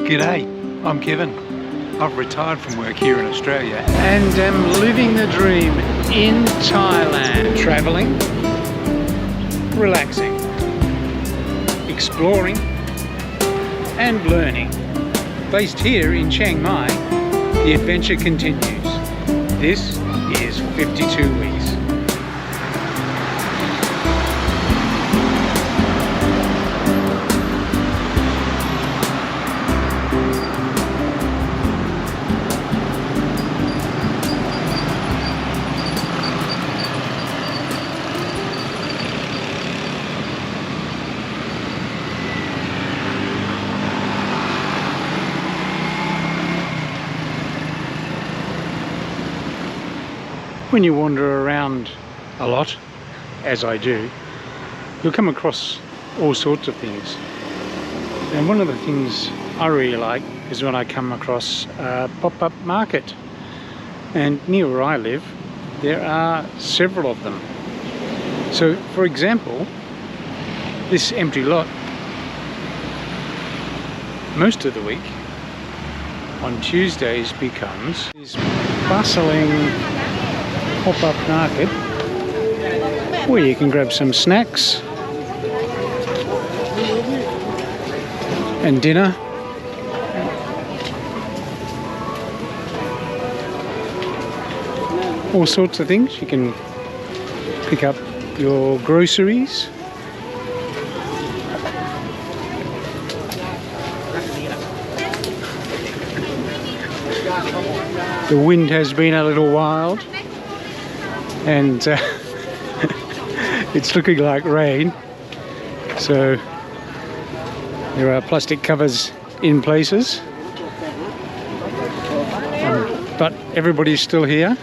G'day, I'm Kevin. I've retired from work here in Australia and am living the dream in Thailand. Traveling, relaxing, exploring and learning. Based here in Chiang Mai, the adventure continues. This is 52 weeks. When you wander around a lot, as I do, you'll come across all sorts of things. And one of the things I really like is when I come across a pop-up market. And near where I live, there are several of them. So, for example, this empty lot, most of the week, on Tuesdays becomes this bustling pop-up market where you can grab some snacks and dinner, all sorts of things. You can pick up your groceries. The wind has been a little wild and it's looking like rain, so there are plastic covers in places, but everybody's still here.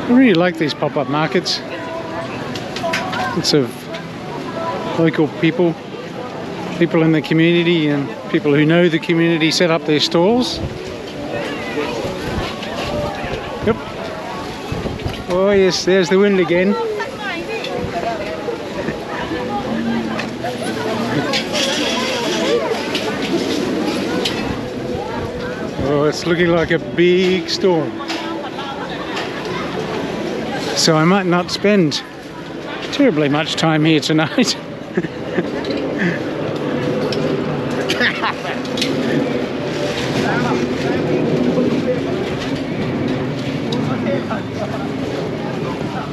I really like these pop-up markets. Lots of local people in the community and people who know the community set up their stalls. Yep. Oh yes, there's the wind again. Oh, it's looking like a big storm. So I might not spend terribly much time here tonight.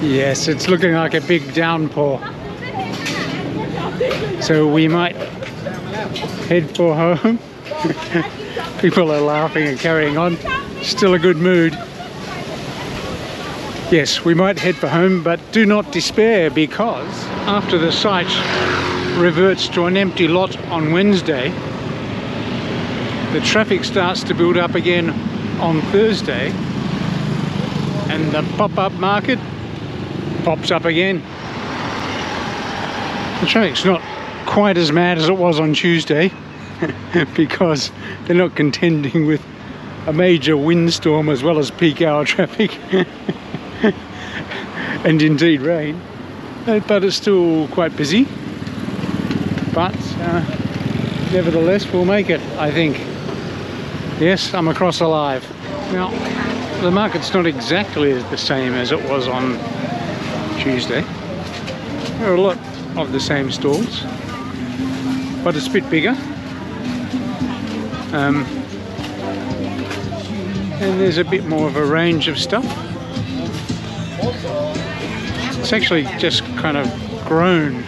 Yes, it's looking like a big downpour. So we might head for home. People are laughing and carrying on. Still a good mood. Yes, we might head for home, but do not despair, because after the site reverts to an empty lot on Wednesday, the traffic starts to build up again on Thursday, and the pop-up market pops up again. The traffic's not quite as mad as it was on Tuesday because they're not contending with a major windstorm as well as peak hour traffic and indeed rain, but it's still quite busy. But nevertheless, we'll make it, I think. Yes, I'm across alive. Now, the market's not exactly the same as it was on Tuesday. There are a lot of the same stalls, but it's a bit bigger. And there's a bit more of a range of stuff. It's actually just kind of grown.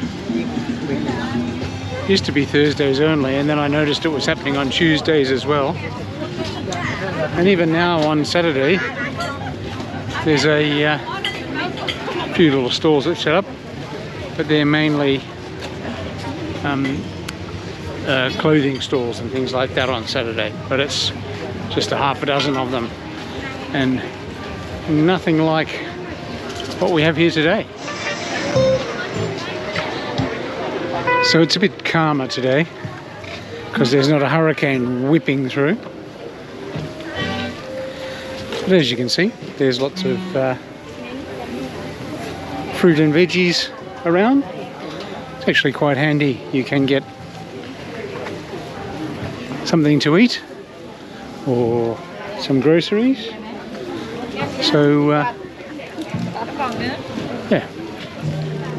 It used to be Thursdays only, and then I noticed it was happening on Tuesdays as well. And even now on Saturday, there's a few little stalls that set up, but they're mainly clothing stores and things like that on Saturday. But it's just a half a dozen of them, and nothing like what we have here today. So it's a bit calmer today because there's not a hurricane whipping through. But as you can see, there's lots of fruit and veggies around. It's actually quite handy. You can get something to eat or some groceries. So yeah,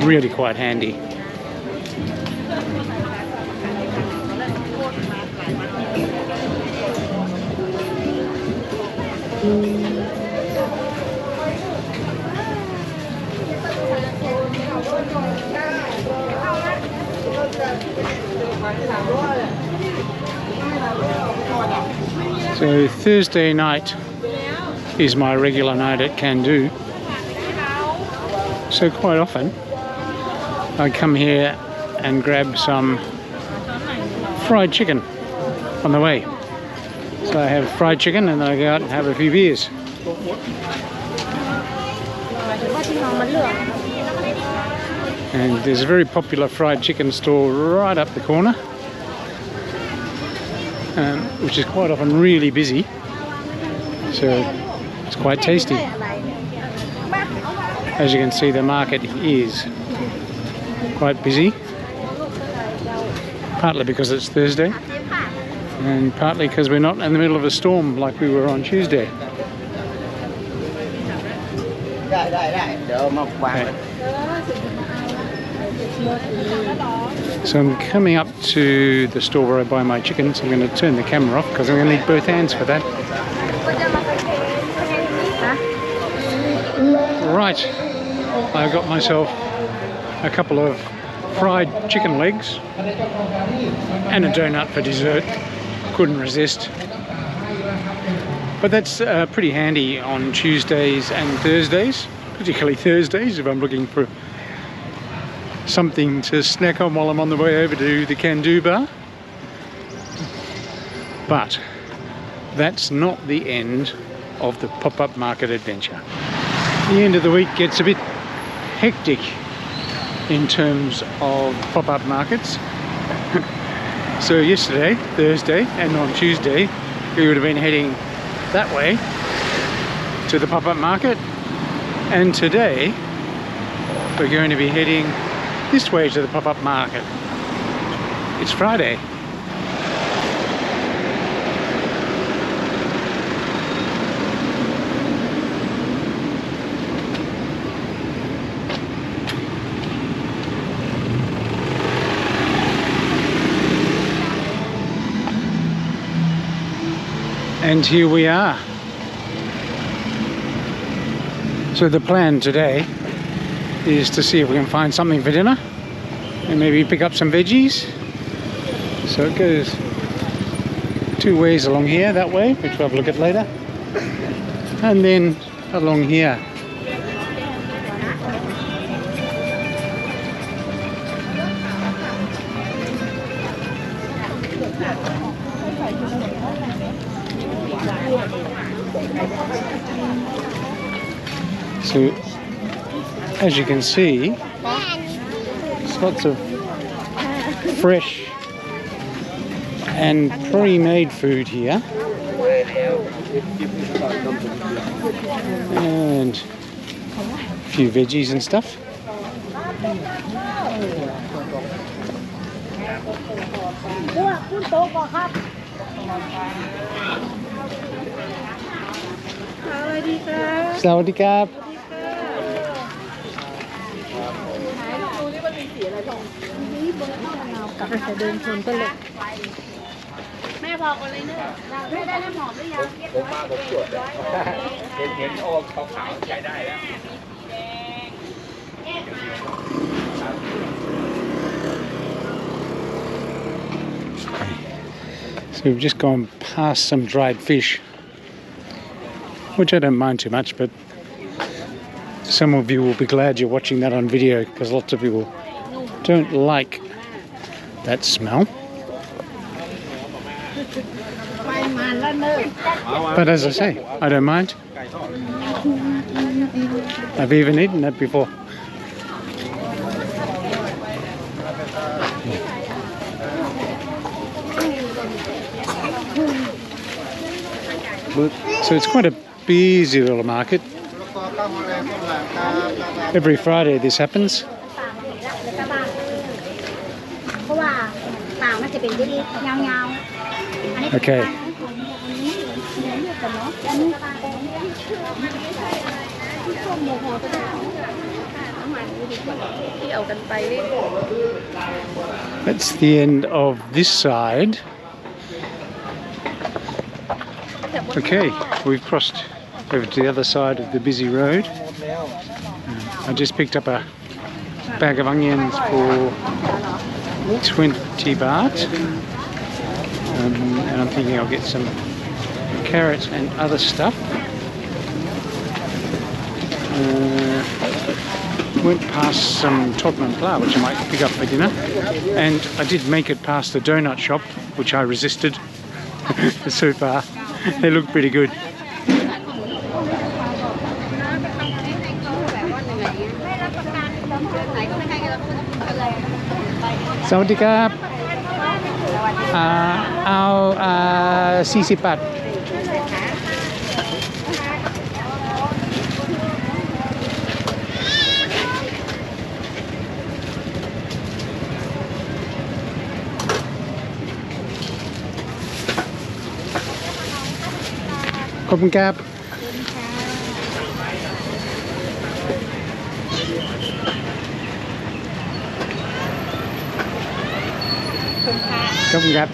really quite handy. So Thursday night is my regular night at Can Do. So quite often I come here and grab some fried chicken on the way. So I have fried chicken and then I go out and have a few beers. And there's a very popular fried chicken store right up the corner, which is quite often really busy, so it's quite tasty. As you can see, the market is quite busy, partly because it's Thursday and partly because we're not in the middle of a storm like we were on Tuesday. Okay. So I'm coming up to the store where I buy my chicken, so I'm going to turn the camera off because I'm going to need both hands for that. Right, I got myself a couple of fried chicken legs and a donut for dessert. Couldn't resist. But that's pretty handy on Tuesdays and Thursdays, particularly Thursdays if I'm looking for something to snack on while I'm on the way over to the Can Do bar. But that's not the end of the pop-up market adventure. The end of the week gets a bit hectic in terms of pop-up markets. So yesterday, Thursday, and on Tuesday we would have been heading that way to the pop-up market, and today we're going to be heading this way to the pop-up market. It's Friday. And here we are. So the plan today is to see if we can find something for dinner and maybe pick up some veggies. So it goes two ways along here, that way, which we'll have a look at later, and then along here. So as you can see, there's lots of fresh and pre-made food here, and a few veggies and stuff. Sawadee. So we've just gone past some dried fish, which I don't mind too much, but some of you will be glad you're watching that on video because lots of people don't like that smell. But as I say, I don't mind. I've even eaten that before. So it's quite a busy little market. Every Friday this happens. Okay. That's the end of this side. Okay, we've crossed over to the other side of the busy road. I just picked up a bag of onions for 20 baht. And I'm thinking I'll get some carrots and other stuff. Went past some Tottenham Pla, which I might pick up for dinner, and I did make it past the donut shop, which I resisted. So far they look pretty good. Sawadee krap. เอา40 บาท ขอบคุณครับ ขอบคุณครับ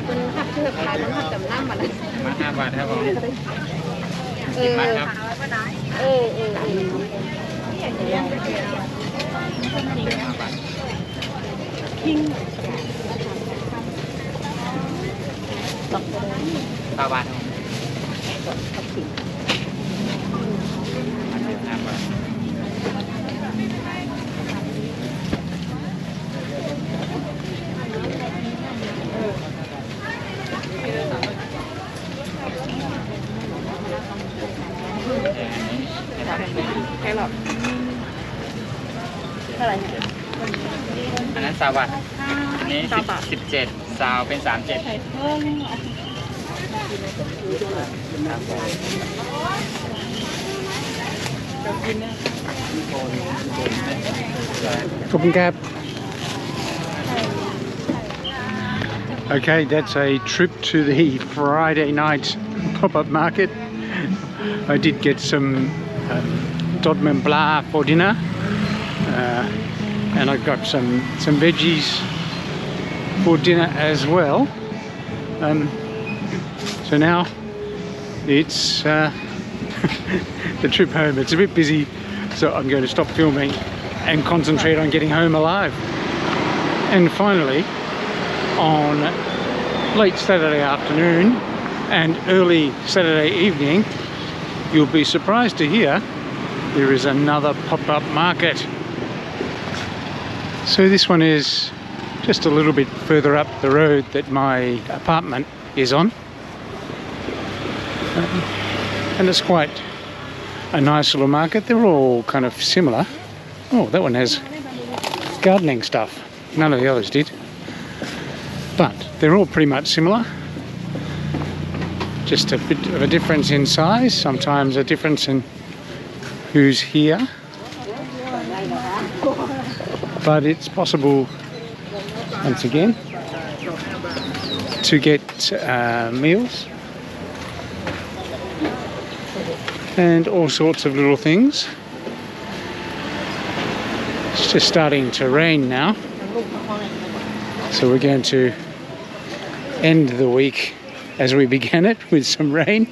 เป็นผักเชือกขายเป็นผักจำนำมาเลย มา5 บาทครับผม มาครับ 5 บาทแค่หรอกเท่าไหร่ อันนั้น20 บาทอันนี้17ซาวเป็น37ขอบคุณครับ Okay, that's a trip to the Friday night pop-up market. I did get some dod men blah for dinner, and I got some veggies for dinner as well. So now it's the trip home. It's a bit busy, so I'm going to stop filming and concentrate on getting home alive. And finally, on late Saturday afternoon and early Saturday evening, you'll be surprised to hear there is another pop-up market. So this one is just a little bit further up the road that my apartment is on, and it's quite a nice little market. They're all kind of similar. Oh, that one has gardening stuff. None of the others did. But they're all pretty much similar. Just a bit of a difference in size, sometimes a difference in who's here. But it's possible, once again, to get meals and all sorts of little things. It's just starting to rain now, so we're going to end the week as we began it, with some rain.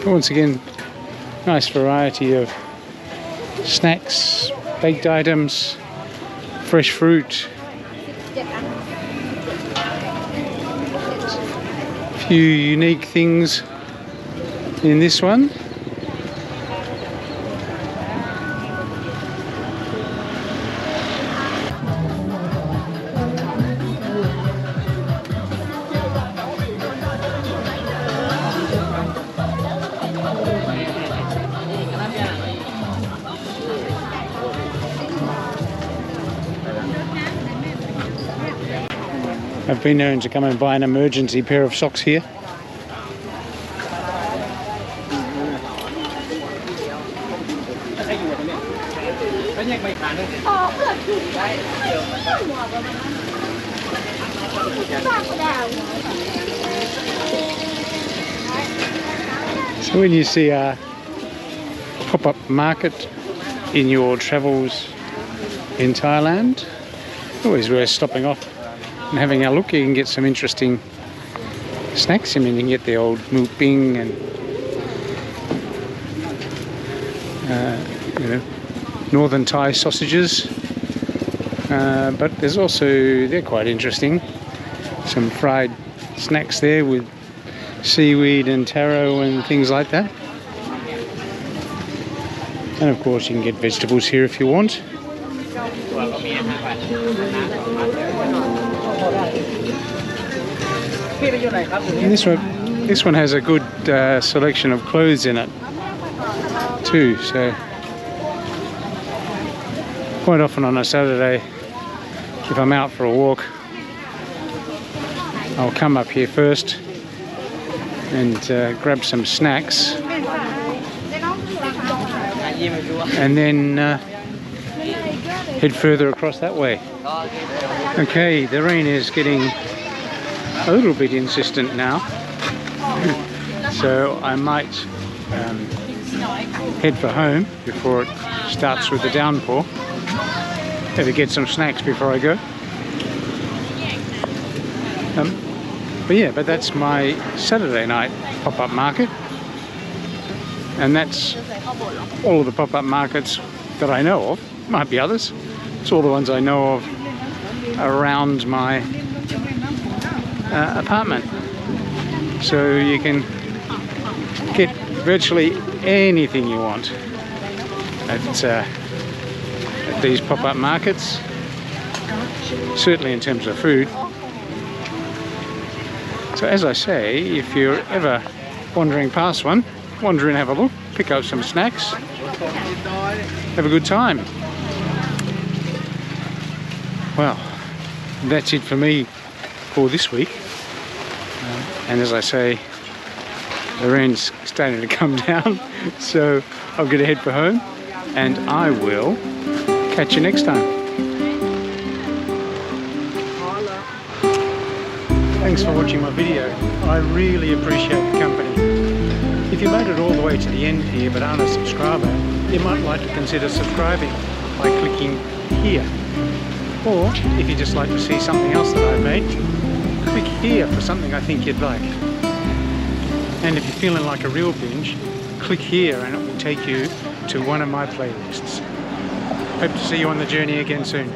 Once again, nice variety of snacks, baked items, fresh fruit, a few unique things in this one. I've been known to come and buy an emergency pair of socks here. So when you see a pop-up market in your travels in Thailand, always worth stopping off and having a look. You can get some interesting snacks. I mean, you can get the old mu ping and you know, northern Thai sausages, but there's also, they're quite interesting, some fried snacks there with seaweed and taro and things like that. And of course you can get vegetables here if you want. And this one has a good selection of clothes in it too, so quite often on a Saturday, if I'm out for a walk, I'll come up here first and grab some snacks, and then head further across that way. Okay, the rain is getting a little bit insistent now, so I might head for home before it starts with the downpour. Maybe get some snacks before I go. But that's my Saturday night pop-up market, and that's all of the pop-up markets that I know of. Might be others. It's all the ones I know of around my apartment. So you can get virtually anything you want at these pop-up markets, certainly in terms of food. So as I say, if you're ever wandering past one, wander in, have a look, pick up some snacks, have a good time. Well, that's it for me for this week. And as I say, the rain's starting to come down, so I'm going to head for home, and I will catch you next time. Thanks for watching my video. I really appreciate the company. If you made it all the way to the end here but aren't a subscriber, you might like to consider subscribing by clicking here. Or if you just like to see something else that I've made, click here for something I think you'd like. And if you're feeling like a real binge, click here and it will take you to one of my playlists. Hope to see you on the journey again soon.